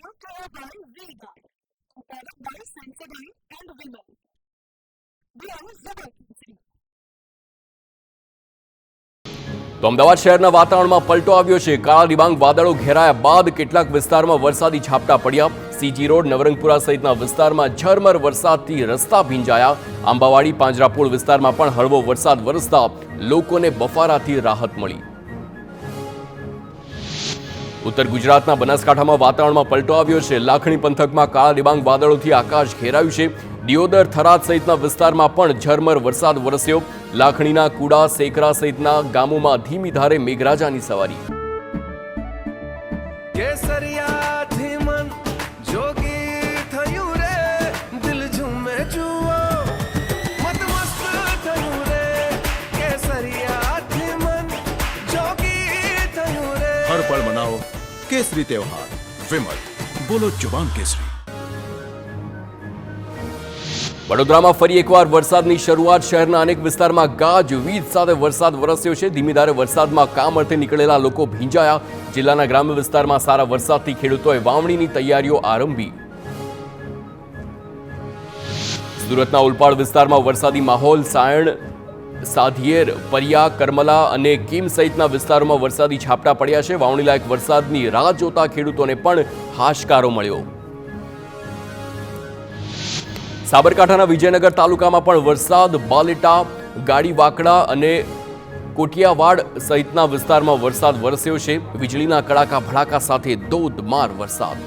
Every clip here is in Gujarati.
brought to you by Vega, a product by Sensodyne and Women. We are Zubal. તો અમદાવાદ શહેરના વાતાવરણમાં પલટો આવ્યો છે. કાળા ડિબાંગ વાદળો ઘેરાયા બાદ કેટલાક વિસ્તારમાં વરસાદી ઝાપટા પડ્યા. સીજી રોડ, નવરંગપુરા સહિતના વિસ્તારમાં ઝરમર વરસાદથી રસ્તા ભીંજાયા. આંબાવાડી, પાંજરાપોળ વિસ્તારમાં પણ હળવો વરસાદ વરસતા લોકોને બફારાથી રાહત મળી. ઉત્તર ગુજરાતના બનાસકાંઠામાં વાતાવરણમાં પલટો આવ્યો છે. લાખણી પંથકમાં કાળા ડિબાંગ વાદળોથી આકાશ ઘેરાયું છે. દિયોદર, થરાદ સહિતના વિસ્તારમાં પણ ઝરમર વરસાદ વરસ્યો. લાખણીના કુડા, સેકરા સહિતના ગામોમાં ધીમી ધારે મેઘરાજાની સવારી. हर पल मनाओ केसरी त्योहार. विमल, बोलो जुबान केसरी. વડોદરામાં ફરી એકવાર વરસાદની શરૂઆત. શહેરના અનેક વિસ્તારમાં ગાજવીજ સાથે વરસાદ વરસ્યો છે. ધીમી ધારે વરસાદમાં કામ અર્થે નીકળેલા લોકો ભીંજાયા. જિલ્લાના ગ્રામ્ય વિસ્તારમાં સારા વરસાદથી ખેડૂતોએ વાવણીની તૈયારીઓ આરંભી. સુરતના ઉલપાડ વિસ્તારમાં વરસાદી માહોલ. સાયણ, સાધિયેર, પરિયા, કરમલા અને કીમ સહિતના વિસ્તારોમાં વરસાદી ઝાપટા પડ્યા છે. વાવણીલાયક વરસાદની રાહ જોતા ખેડૂતોને પણ હાશકારો મળ્યો. સાબરકાંઠાના વિજયનગર તાલુકામાં પણ વરસાદ. બાલેટા, ગાડીવાકડા અને કોટિયાવાડ સહિતના વિસ્તારમાં વરસાદ વરસ્યો છે. વીજળીના કડાકા ભડાકા સાથે ધોધમાર વરસાદ.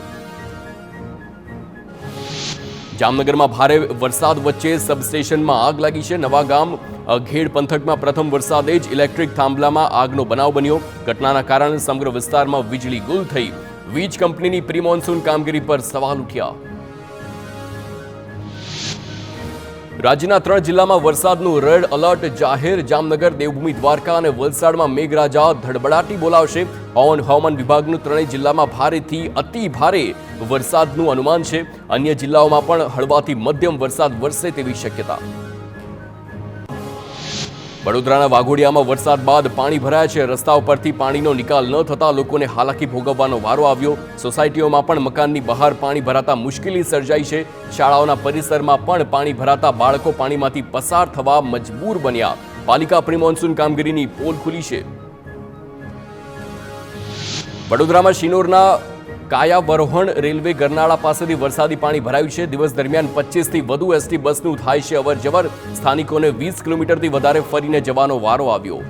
જામનગરમાં ભારે વરસાદ વચ્ચે સબસ્ટેશનમાં આગ લાગી છે. નવાગામ ઘેડ પંથકમાં પ્રથમ વરસાદે જ ઇલેક્ટ્રિક થાંભલામાં આગનો બનાવ બન્યો. ઘટનાના કારણે સમગ્ર વિસ્તારમાં વીજળી ગુલ થઈ. વીજ કંપનીની પ્રી મોન્સૂન કામગીરી પર સવાલ ઉઠ્યા. રાજ્યના 3 જિલ્લામાં વરસાદનું રેડ એલર્ટ જાહેર. જામનગર, દેવભૂમિ દ્વારકા અને વલસાડમાં મેઘરાજા ધડબડાટી બોલાવશે. હવામાન વિભાગનું 3 જિલ્લામાં ભારેથી અતિ ભારે વરસાદનું અનુમાન છે. અન્ય જિલ્લાઓમાં પણ હળવાથી મધ્યમ વરસાદ વરસે તેવી શક્યતા. વડોદરાના વાઘોડિયામાં વરસાદ બાદ પાણી ભરાયા છે. રસ્તાઓ પરથી પાણીનો નિકાલ ન થતા લોકોને હાલાકી ભોગવવાનો વારો આવ્યો. સોસાયટીઓમાં પણ મકાનની બહાર પાણી ભરાતા મુશ્કેલી સર્જાઈ છે. શાળાઓના પરિસરમાં પણ પાણી ભરાતા બાળકો પાણીમાંથી પસાર થવા મજબૂર બન્યા. પાલિકા પ્રી મોન્સૂન કામગીરીની પોલ ખુલી છે. વડોદરામાં શિનોરના કાયાવરોહણ રેલવે ગરનાળા પાસેથી વરસાદી પાણી ભરાયું છે. દિવસ દરમિયાન 25થી વધુ એસટી બસનું થાય છે અવરજવર. સ્થાનિકોને 20 કિલોમીટરથી વધારે ફરીને જવાનો વારો આવ્યો.